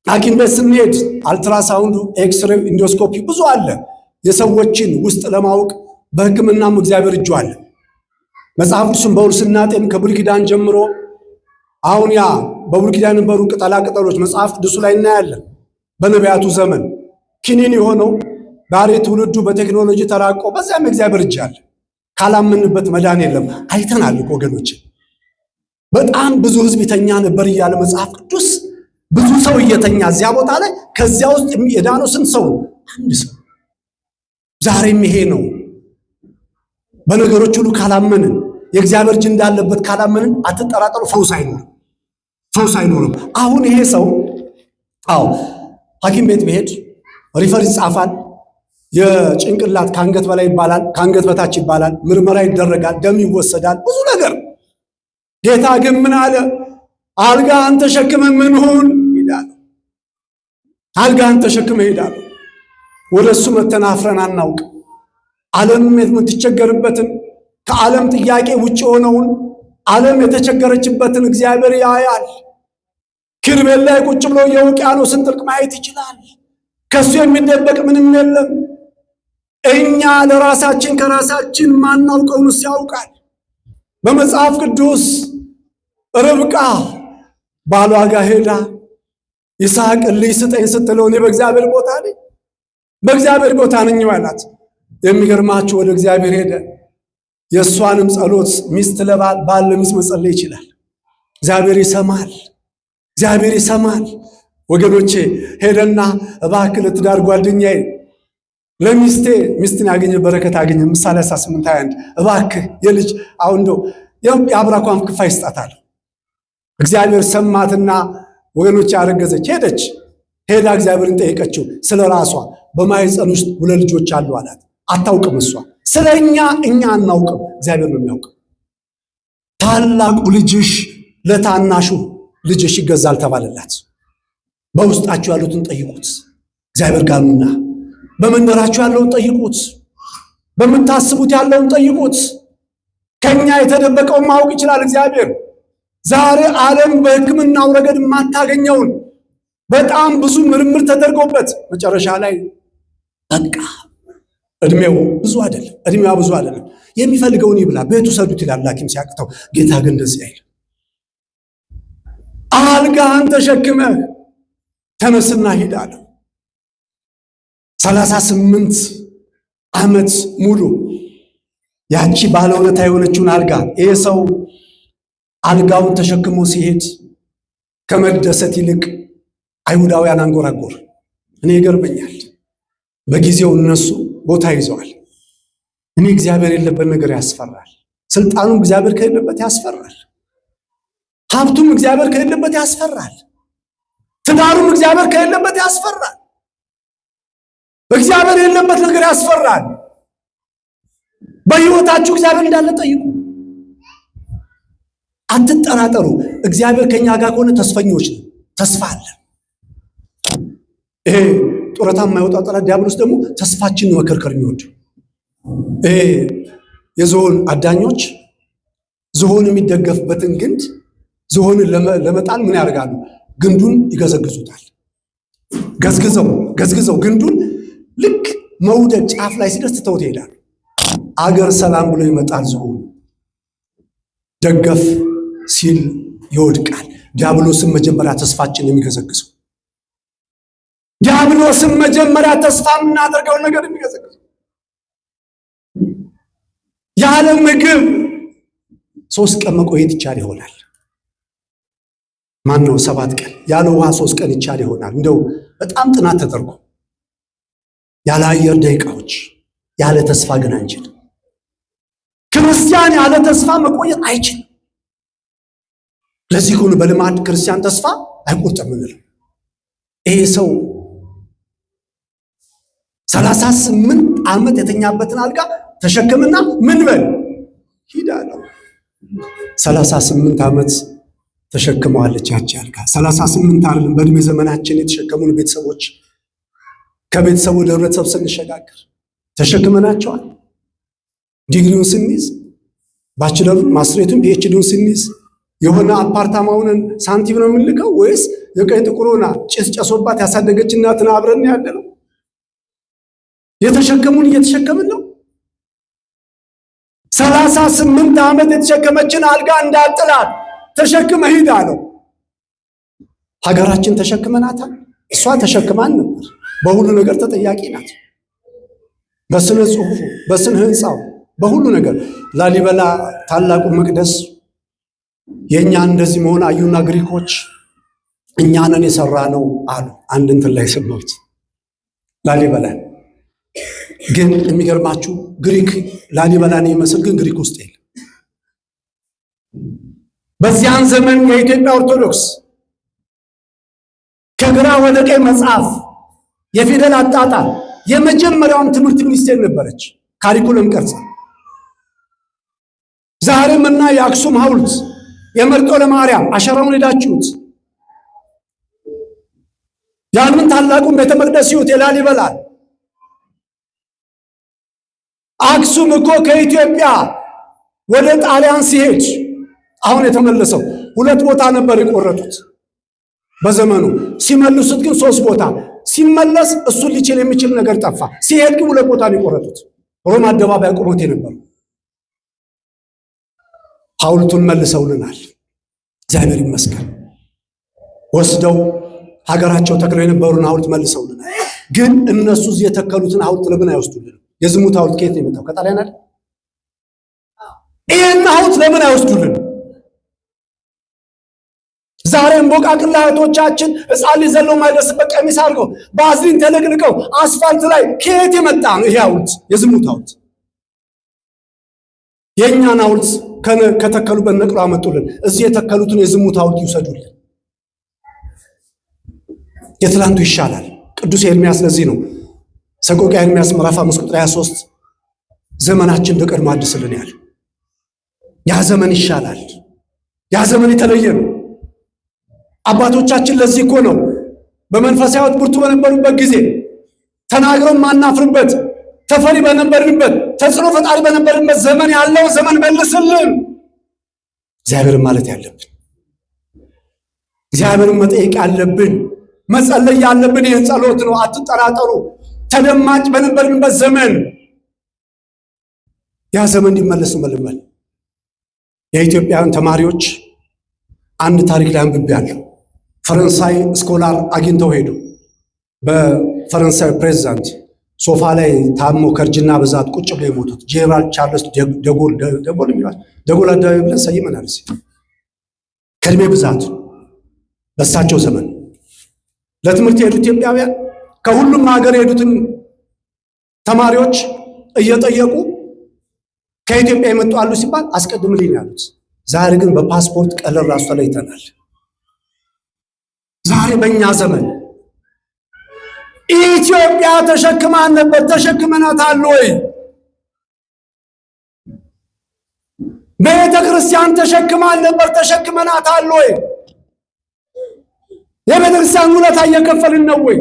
ሐኪም ቤት ስንሄድ አልትራሳውንዱ፣ ኤክስሬ፣ ኢንዶስኮፒ ብዙ አለ። የሰዎችን ውስጥ ለማወቅ በሕክምናም እግዚአብሔር እጁ አለ። መጽሐፍ ቅዱስን በውል ስናጤን ከብሉይ ኪዳን ጀምሮ አሁን ያ በብሉይ ኪዳን የነበሩ ቅጠላ ቅጠሎች መጽሐፍ ቅዱሱ ላይ እናያለን። በነቢያቱ ዘመን ኪኒን የሆነው ዛሬ ትውልዱ በቴክኖሎጂ ተራቆ በዚያም እግዚአብሔር እጅ አለ። ካላምንበት መዳን የለም። አይተናል ወገኖች። በጣም ብዙ ሕዝብ ይተኛ ነበር እያለ መጽሐፍ ቅዱስ ብዙ ሰው እየተኛ እዚያ ቦታ ላይ ከዚያ ውስጥ የዳነው ስንት ሰው? አንድ ሰው። ዛሬም ይሄ ነው። በነገሮች ሁሉ ካላመንን የእግዚአብሔር እጅ እንዳለበት ካላመንን አትጠራጠሩ፣ ፈውስ አይኖርም። አሁን ይሄ ሰው ሐኪም ቤት ቢሄድ ሪፈር ይጻፋል። የጭንቅላት ከአንገት በላይ ይባላል፣ ከአንገት በታች ይባላል፣ ምርመራ ይደረጋል፣ ደም ይወሰዳል፣ ብዙ ነገር። ጌታ ግን ምን አለ? አልጋህን ተሸክመህ ምን ሁን ይላል። አልጋህን ተሸክመህ ሄዳል። ወደ እሱ መተን አፍረን አናውቅ። ዓለም የምትቸገርበትን ከዓለም ጥያቄ ውጭ የሆነውን ዓለም የተቸገረችበትን እግዚአብሔር ያያል። ኪሩቤል ላይ ቁጭ ብሎ የውቅያኖስን ጥልቅ ማየት ይችላል። ከሱ የሚደበቅ ምንም የለም። እኛ ለራሳችን ከራሳችን ማናውቀውን እሱ ያውቃል። በመጽሐፍ ቅዱስ ርብቃ ባሏ ጋር ሄዳ ይስሐቅ ልጅ ስጠኝ ስትለው እኔ በእግዚአብሔር ቦታ ነኝ፣ በእግዚአብሔር ቦታ ነኝ አላት። የሚገርማችሁ ወደ እግዚአብሔር ሄደ። የእሷንም ጸሎት ሚስት ለባል ባል ለሚስት መጸለይ ይችላል። እግዚአብሔር ይሰማል። ወገኖቼ ሄደና እባክህ ለትዳር ጓደኛዬ ለሚስቴ ሚስትን ያገኘ በረከት አገኘ። ምሳሌ 18:21 እባክህ የልጅ አሁን እንደው የአብራኳን ክፋይ ይስጣታል። እግዚአብሔር ሰማትና ወገኖቼ አረገዘች። ሄዳ እግዚአብሔርን ጠየቀችው። ስለ ራሷ በማኅፀን ውስጥ 2 ልጆች አሉ አላት። አታውቅም እሷ ስለ እኛ አናውቅም፣ እግዚአብሔር ነው የሚያውቀው። ታላቁ ልጅሽ ለታናሹ ልጅሽ ይገዛል ተባለላት። በውስጣችሁ ያሉትን ጠይቁት፣ እግዚአብሔር ጋር ነውና። በመንደራችሁ ያለውን ጠይቁት፣ በምታስቡት ያለውን ጠይቁት። ከኛ የተደበቀውን ማወቅ ይችላል እግዚአብሔር። ዛሬ ዓለም በሕክምናው ረገድ የማታገኘውን በጣም ብዙ ምርምር ተደርጎበት መጨረሻ ላይ በቃ እድሜዋ ብዙ አይደለም፣ የሚፈልገውን ይብላ፣ ቤቱ ሰዱት ይላል ሐኪም ሲያቅተው። ጌታ ግን እንደዚህ አይልም። አልጋህን ተሸክመህ ተነስና ሂድ አለው። 38 ዓመት ሙሉ ያቺ ባለውለታ የሆነችውን አልጋ ይሄ ሰው አልጋውን ተሸክሞ ሲሄድ ከመደሰት ይልቅ አይሁዳውያን አንጎራጎር። እኔ ይገርመኛል። በጊዜው እነሱ ቦታ ይዘዋል። እኔ እግዚአብሔር የሌለበት ነገር ያስፈራል። ስልጣኑም እግዚአብሔር ከሌለበት ያስፈራል። ሀብቱም እግዚአብሔር ከሌለበት ያስፈራል። ትዳሩም እግዚአብሔር ከሌለበት ያስፈራል። እግዚአብሔር የሌለበት ነገር ያስፈራል። በሕይወታችሁ እግዚአብሔር እንዳለ ጠይቁ። አትጠራጠሩ። እግዚአብሔር ከኛ ጋር ከሆነ ተስፈኞች ነው። ተስፋ አለ። ይሄ ጡረታ የማይወጣው ጠላት ዲያብሎስ ደግሞ ተስፋችንን መከርከር የሚወድ ይሄ የዝሆን አዳኞች ዝሆን የሚደገፍበትን ግንድ ዝሆንን ለመጣል ምን ያደርጋሉ? ግንዱን ይገዘግዙታል። ገዝግዘው ግንዱን ልክ መውደቅ ጫፍ ላይ ሲደርስ ትተውት ይሄዳሉ። አገር ሰላም ብሎ ይመጣል። ዝሆኑ ደገፍ ሲል ይወድቃል። ዲያብሎስን መጀመሪያ ተስፋችን የሚገዘግዘው ዲያብሎስን መጀመሪያ ተስፋ የምናደርገውን ነገር የሚገዘግዘው ያለ ምግብ 3 ቀን መቆየት ይቻል ይሆናል። ማነው 7 ቀን ያለ ውሃ 3 ቀን ይቻል ይሆናል። እንደው በጣም ጥናት ተደርጎ ያለ አየር ደቂቃዎች፣ ያለ ተስፋ ግን አንችልም። ክርስቲያን ያለ ተስፋ መቆየት አይችልም። ለዚህ ሁሉ በልማድ ክርስቲያን ተስፋ አይቆርጥም እንለው። ይሄ ሰው 38 ዓመት የተኛበትን አልጋ ተሸክምና ምን በል ሂድ አለው። 38 ዓመት ተሸክመዋለች ያቺ አልጋ። 38 አይደለም በእድሜ ዘመናችን የተሸከሙን ቤተሰቦች ከቤተሰቡ ወደ ህብረተሰብ ስንሸጋገር ተሸክመናቸዋል። ዲግሪውን ስንይዝ፣ ባችለሩን፣ ማስትሬቱን፣ ፒኤችዲውን ስንይዝ የሆነ አፓርታማውን ሳንቲም ነው የምንልከው ወይስ የቀኝ ጥቁሩና ጭስ ጨሶባት ያሳደገች እናትን አብረን ያለ ነው? የተሸከሙን እየተሸከምን ነው። 38 ዓመት የተሸከመችን አልጋ እንዳጥላት ተሸክመ ሂድ አለው። ሀገራችን ተሸክመናታል። እሷ ተሸክማን ነበር። በሁሉ ነገር ተጠያቂ ናት። በስነ ጽሁፉ፣ በስነ ህንፃው፣ በሁሉ ነገር ላሊበላ ታላቁ መቅደስ የኛ እንደዚህ መሆን አዩና ግሪኮች እኛንን የሰራ ነው አሉ። አንድ እንትን ላይ ሰማሁት ላሊበላ። ግን የሚገርማችሁ ግሪክ ላሊበላን የሚመስል ግን ግሪክ ውስጥ የለም። በዚያን ዘመን የኢትዮጵያ ኦርቶዶክስ ከግራ ወደ ቀኝ መጽሐፍ፣ የፊደል አጣጣል የመጀመሪያውን ትምህርት ሚኒስቴር ነበረች። ካሪኩለም ቀርጻ ዛሬም እና የአክሱም ሐውልት የመርጦ ለማርያም አሸራውን ሄዳችሁት ያንን ታላቁን ቤተ መቅደስ ይሁት የላሊበላ አክሱም እኮ ከኢትዮጵያ ወደ ጣሊያን ሲሄድ አሁን የተመለሰው 2 ቦታ ነበር የቆረጡት በዘመኑ። ሲመልሱት ግን 3 ቦታ። ሲመለስ እሱን ሊችል የሚችል ነገር ጠፋ። ሲሄድ ግን 2 ቦታ ነው የቆረጡት። ሮማ አደባባይ አቆሞት የነበሩ ሐውልቱን መልሰውልናል። እግዚአብሔር ይመስገን። ወስደው ሀገራቸው ተክለው የነበሩን ሐውልት መልሰውልናል። ግን እነሱ እዚህ የተከሉትን ሐውልት ለምን አይወስዱልን? የዝሙት ሐውልት ከየት ነው የመጣው? ከጣሊያን አይደል? ይሄን ሐውልት ለምን አይወስዱልን? ዛሬም ቦቃቅላ እህቶቻችን ሕፃን ልጅ ዘለው የማይደርስበት ቀሚስ አድርገው ባዝሊን ተለቅልቀው አስፋልት ላይ ከየት የመጣ ነው ይሄ ሐውልት? የዝሙት ሐውልት። የእኛን ሐውልት ከተከሉበት ነቅለው አመጡልን። እዚህ የተከሉትን የዝሙት ሐውልት ይውሰዱልን። የትላንቱ ይሻላል። ቅዱስ ኤርምያስ ለዚህ ነው ሰቆቃ ኤርምያስ ምዕራፍ 5 ቁጥር 23 ዘመናችን እንደ ቀድሞ አድስልን ያለው። ያ ዘመን ይሻላል። ያ ዘመን የተለየ ነው። አባቶቻችን ለዚህ እኮ ነው በመንፈሳዊ ሕይወት ብርቱ በነበሩበት ጊዜ ተናግረው ማናፍርበት፣ ተፈሪ በነበርንበት፣ ተጽዕኖ ፈጣሪ በነበርንበት ዘመን ያለው ዘመን መልስልን እግዚአብሔርን ማለት ያለብን፣ እግዚአብሔርን መጠየቅ ያለብን፣ መጸለይ ያለብን ይህን ጸሎት ነው። አትጠራጠሩ። ተደማጭ በነበርንበት ዘመን ያ ዘመን እንዲመለስ መልመል። የኢትዮጵያውያን ተማሪዎች አንድ ታሪክ ላይ አንብቤያለሁ። ፈረንሳይ ስኮላር አግኝተው ሄዱ። በፈረንሳይ ፕሬዚዳንት ሶፋ ላይ ታሞ ከእርጅና ብዛት ቁጭ ብለው የሞቱት ጄኔራል ቻርልስ ደጎል አደባባይ ብለን ሰይመናል። ከእድሜ ብዛቱ በሳቸው ዘመን ለትምህርት የሄዱ ኢትዮጵያውያን ከሁሉም ሀገር የሄዱትን ተማሪዎች እየጠየቁ ከኢትዮጵያ የመጡ አሉ ሲባል አስቀድምልኝ ያሉት። ዛሬ ግን በፓስፖርት ቀለል ራሱ ተለይተናል። ዛሬ በእኛ ዘመን ኢትዮጵያ ተሸክማን ነበር፣ ተሸክመናታል ወይ? ቤተ ክርስቲያን ተሸክማን ነበር፣ ተሸክመናታል ወይ? የቤተ ክርስቲያን ውለታ እየከፈልን ነው ወይ?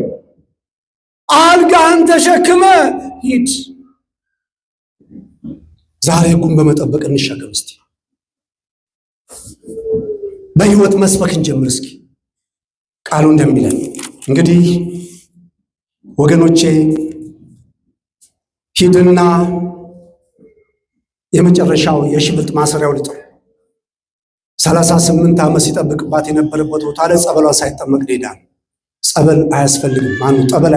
አልጋህን ተሸክመ ሂድ። ዛሬ ሕጉን በመጠበቅ እንሸከም። እስቲ በሕይወት መስበክ እንጀምር። እስኪ ቃሉ እንደሚለን እንግዲህ ወገኖቼ ሂድና የመጨረሻው የሽብልጥ ማሰሪያው ልጥ 38 ዓመት ሲጠብቅባት የነበረበት ቦታ ላይ ጸበሏን ሳይጠመቅ ሄዳል። ጸበል አያስፈልግም፣ ጠበል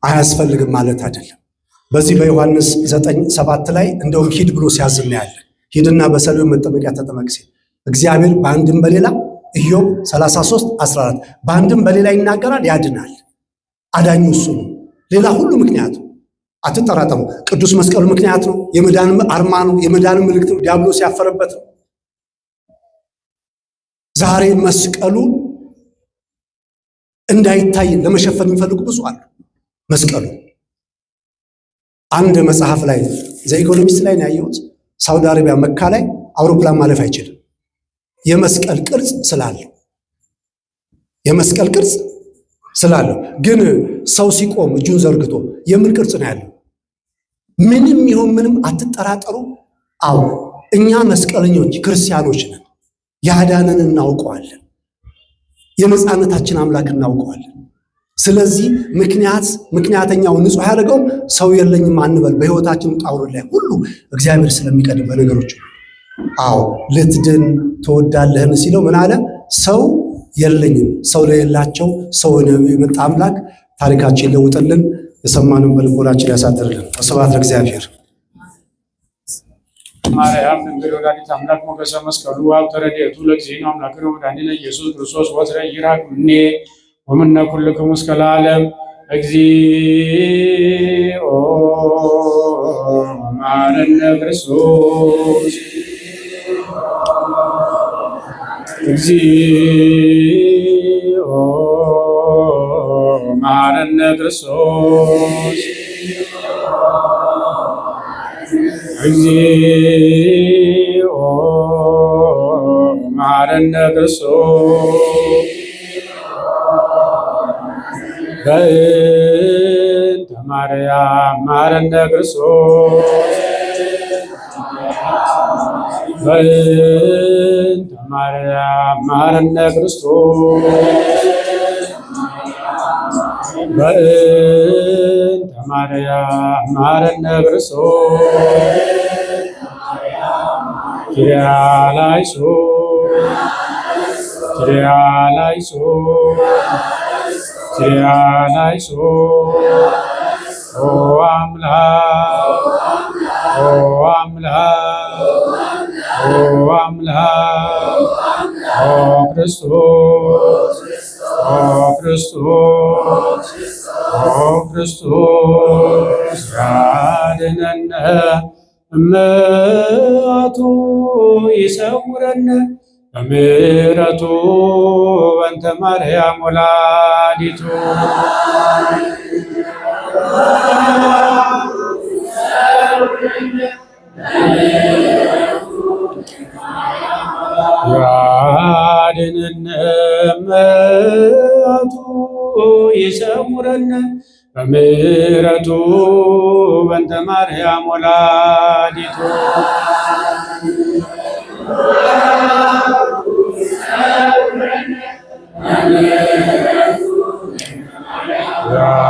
አያስፈልግም ማለት አይደለም። በዚህ በዮሐንስ 9:7 ላይ እንደውም ሂድ ብሎ ሲያዝና ያለ ሂድና በሰሊሆም መጠመቂያ ተጠመቅ ሲል እግዚአብሔር በአንድም በሌላ ኢዮብ 33:14 በአንድም በሌላ ይናገራል፣ ያድናል። አዳኙ እሱ ነው። ሌላ ሁሉ ምክንያት ነው። አትጠራጠሩ። ቅዱስ መስቀሉ ምክንያት ነው። የመዳን አርማ ነው። የመዳን ምልክት ነው። ዲያብሎስ ያፈረበት ነው። ዛሬ መስቀሉ እንዳይታይ ለመሸፈን የሚፈልጉ ብዙ አሉ። መስቀሉ አንድ መጽሐፍ ላይ ዘኢኮኖሚስት ላይ ነው ያየሁት። ሳውዲ አረቢያ መካ ላይ አውሮፕላን ማለፍ አይችልም። የመስቀል ቅርጽ ስላለው ግን ሰው ሲቆም እጁን ዘርግቶ የምን ቅርጽ ነው ያለው? ምንም ይሁን ምንም አትጠራጠሩ። አዎ እኛ መስቀለኞች ክርስቲያኖች ነን። ያዳነን እናውቀዋለን። የነፃነታችን አምላክ እናውቀዋለን። ስለዚህ ምክንያተኛው ንጹሕ ያደረገው ሰው የለኝም አንበል። በሕይወታችን ጣውረድ ላይ ሁሉ እግዚአብሔር ስለሚቀድም በነገሮች አዎ ልትድን ትወዳለህን ሲለው ምን አለ? ሰው የለኝም። ሰው ለሌላቸው ሰው የመጣ አምላክ ታሪካችን ይለውጥልን፣ የሰማነውን በልቦናችን ያሳድርልን። ስብሐት ለእግዚአብሔር። ማርያም ድንግል ወላዲተ አምላክ ሞገሰ መስቀሉ ሀብተ ረድኤቱ ለእግዚእነ አምላክነ ወመድኃኒነ ኢየሱስ ክርስቶስ ወትረ ይራቅ እምኔ ወምነ ኩልክሙ እስከ ለዓለም እግዚኦ መሐረነ ክርስቶስ እግዚኦ መሐረነ ክርስቶስ እግዚኦ መሐረነ ክርስቶስ በእንተ ማርያም መሐረነ ክርስቶስ በእንተ ማርያም መሐረነ ክርስቶስ በእንተ ማርያም መሐረነ ክርስቶስ ኪርያላይሶን ኪርያላይሶን ኪርያላይሶን ኦ አምላክ ኦ አምላክ ኦ አምላክ ኦ ክርስቶስ ኦ ክርስቶስ ኦ ክርስቶስ ያድነነ እመቱ ይሰውረነ በምሕረቱ በእንተ ማርያም ወላዲቱ ያድነነ እመቱ ይሰውረነ በምሕረቱ በእንተ ማርያም ወላዲቱ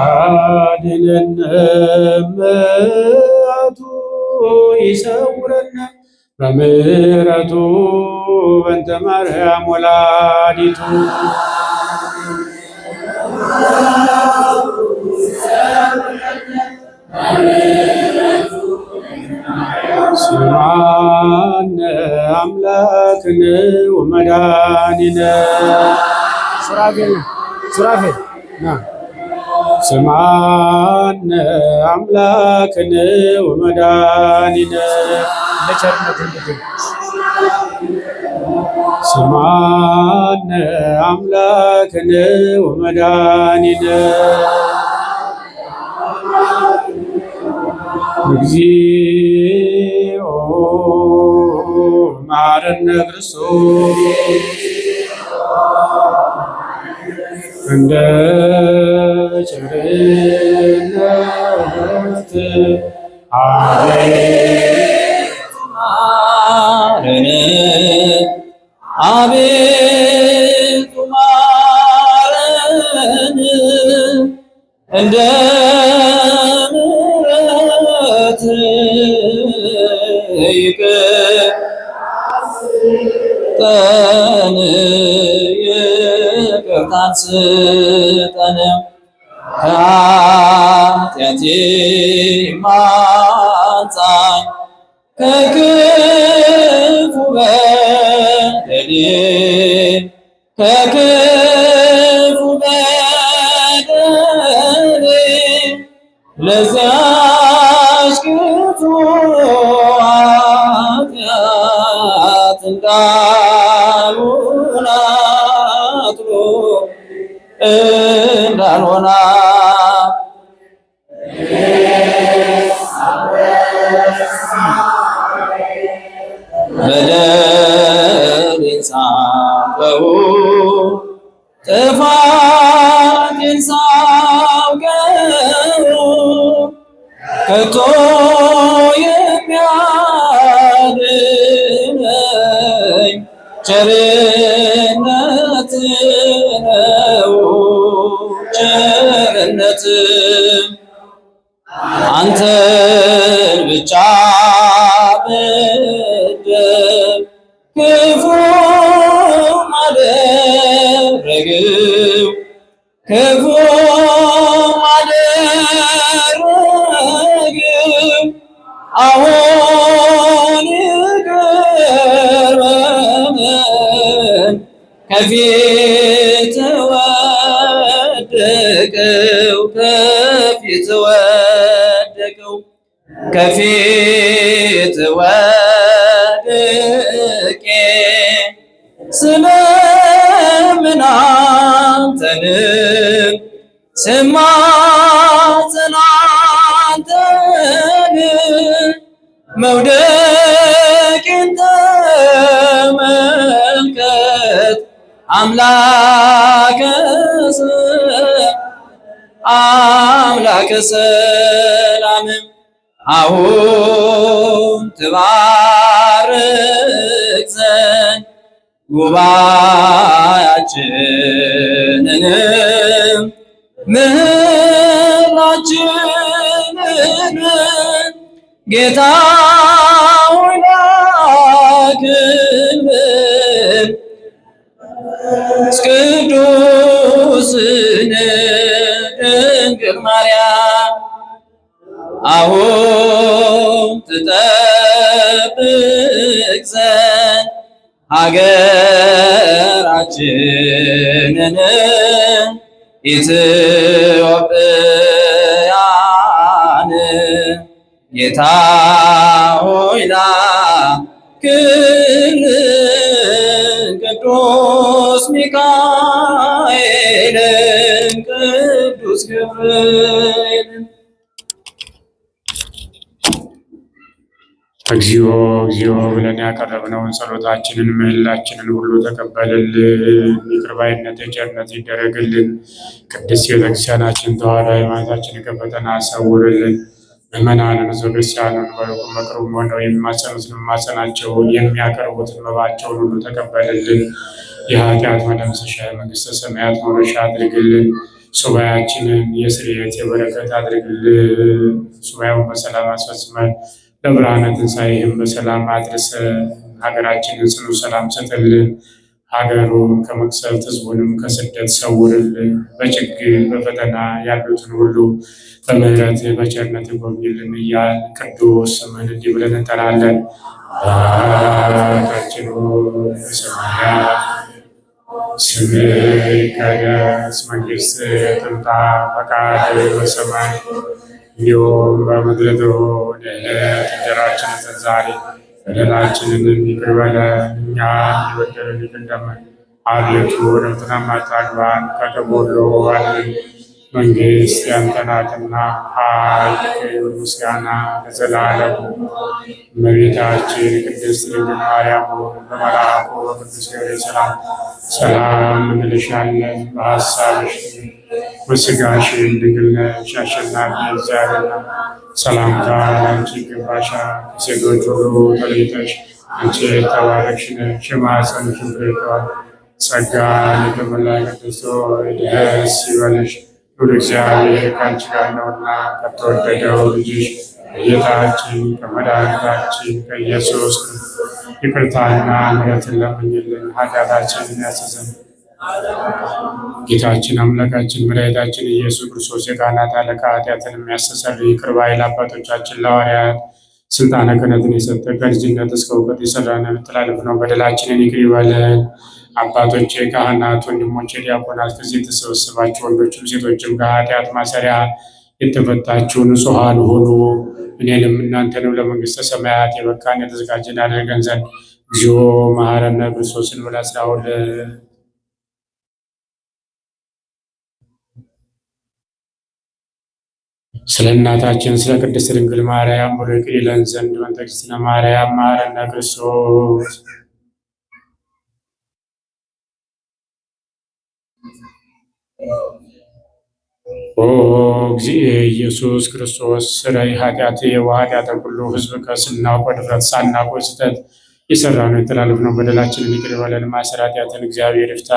ያድነነ እመቱ ይሰውረነ በምሕረቱ በእንተ ማርያም ወላዲቱ ስምዐነ አምላክነ ወመድኃኒነ ሱራፌል ስምዐነ አምላክነ ወመድኃኒነ ስምዐነ አምላክነ ወመድኃኒነ እግዚኦ መሐረነ ክርስቶስ እንደ ቸርነት አቤቱ ማረን አቤቱ ማረን እንደ ይቅርታን ስጠን ከኃጢአቴ ማንጻኝ ከክፉ በደሌ ከክፉ በደሌ ለዚያች ክፉ ኃጢአት እንዳልሆን አጥሎ እንዳልሆና በደሌን ሳውቀው ጥፋቴን ሳውቀው ከቶ የሚያድነኝ ቸርነት ነው ቸርነት አንተን ብቻ በደል ክፉ ማደረግው ክፉ ማደረግው አሁን ከፊት ወደቀው ከፊት ወደቀው ከፊት ወድቄ ስለምን አንተን ስማጸን አንተን መውደቄን ተመልከት አምላከ ሰላም አሁን ትባርክ ዘንድ ጉባኤያችንን ምህላችንን ጌታ ሆይ ላክልን ቅዱስን ድንግል ማርያም አሁን ትጠብቅ ዘንድ ሀገራችንን ኢትዮጵያን ጌታ ሆይ ላክልን ቅዱስ ሚካኤልን ቅዱስ ገብርኤልን። እግዚኦ እግዚኦ ብለን ያቀረብነውን ጸሎታችንን ምህላችንን ሁሉ ተቀበልልን። ይቅር ባይነት የቸርነት ይደረግልን። ቅድስት ቤተክርስቲያናችን ተዋሕዶ ሃይማኖታችንን ከፈተና አሰውርልን። ምእመናንን ሕዝበ ክርስቲያኑን በሩቁም በቅርቡም ሆነው የሚማጸኑትን መማጸናቸውን የሚያቀርቡትን መባቸውን ሁሉ ተቀበልልን። የኃጢአት መደምሰሻ የመንግሥተ ሰማያት መውረሻ አድርግልን። ሱባኤያችንን የስርየት የበረከት አድርግልን። ሱባኤውን በሰላም አስፈጽመን ለብርሃነ ትንሣኤህም በሰላም አድርሰን ሀገራችንን ጽኑ ሰላም ሰጥልን። ሀገሩን ከመቅሰፍት ሕዝቡንም ከስደት ሰውርልን። በችግር በፈተና ያሉትን ሁሉ በምሕረት በቸርነት ጎብኝልን እያል ቅዱስ ስምን እንዲህ ብለን እንጠራለን። አባታችን ሆይ በሰማያት ስምህ ይቀደስ፣ መንግሥትህ ትምጣ፣ ፈቃድህ በሰማይ እንዲሁም በምድር ትሁን። የዕለት እንጀራችንን ስጠን ዛሬ፣ በደላችንን ይቅር በለን እኛም የበደሉንን ይቅር እንደምንል፣ አቤቱ ወደ ፈተናም አታግባን ከክፉ ሁሉ አድነን። መንግሥት ያንተ ናትና ኃይል፣ ክብር፣ ምስጋና ለዘላለሙ። እመቤታችን ቅድስት ድንግል ማርያም በመልአኩ በቅዱስ ገብርኤል ሰላም እንልሻለን። በሐሳብሽ በሥጋሽም ድንግል ነሽ። አሸናፊ እግዚአብሔር ሰላምታ አንቺ ይገባሻል። ከሴቶች ሁሉ ተለይተሽ አንቺ የተባረክሽ ነሽ። የማኅፀንሽ ፍሬ የተባረከ ነው። ጸጋን የተመላሽ ቅድስት ሆይ ደስ ይበልሽ፣ ሁሉ እግዚአብሔር ከአንቺ ጋር ነውና ከተወደደው ልጅሽ ከጌታችን ከመድኃኒታችን ከኢየሱስ ይቅርታና ምሕረትን ለምኝልን ኃጢአታችንን ያስተሰርይልን። ጌታችን አምላካችን መድኃኒታችን ኢየሱስ ክርስቶስ የካህናት አለቃ ኃጢአትን የሚያስተሰርይ ይቅር ባይ ለአባቶቻችን ለሐዋርያት ስልጣነ ክህነትን የሰጠ ከልጅነት እስከ እውቀት የሰራነውን የተላለፍነውን በደላችንን ይቅር ይበለን። አባቶቼ ካህናት፣ ወንድሞቼ ዲያቆናት፣ ከዚህ የተሰበሰባችሁ ወንዶችም ሴቶችም ከኃጢአት ማሰሪያ የተፈታችሁ ንጹሐን ሁኑ። እኔንም እናንተንም ለመንግሥተ ሰማያት የበቃን የተዘጋጀን ያደርገን ዘንድ እግዚኦ መሐረነ ክርስቶስን ብለን ስራውልን ስለ እናታችን ስለ ቅድስት ድንግል ማርያም ብሎ ይቅር ይለን ዘንድ መንተክስትነ ማርያም መሐረነ ክርስቶስ። ኦ እግዚእ ኢየሱስ ክርስቶስ ስረይ ኃጢአትየ ወኃጢአተ ኩሉ ሕዝብ ከስናውቅ በድፍረት ሳናውቅ በስህተት የሰራነው የተላለፍነው በደላችንን ይቅር ይበለን። ማሰረ ኃጢአትን እግዚአብሔር ይፍታ።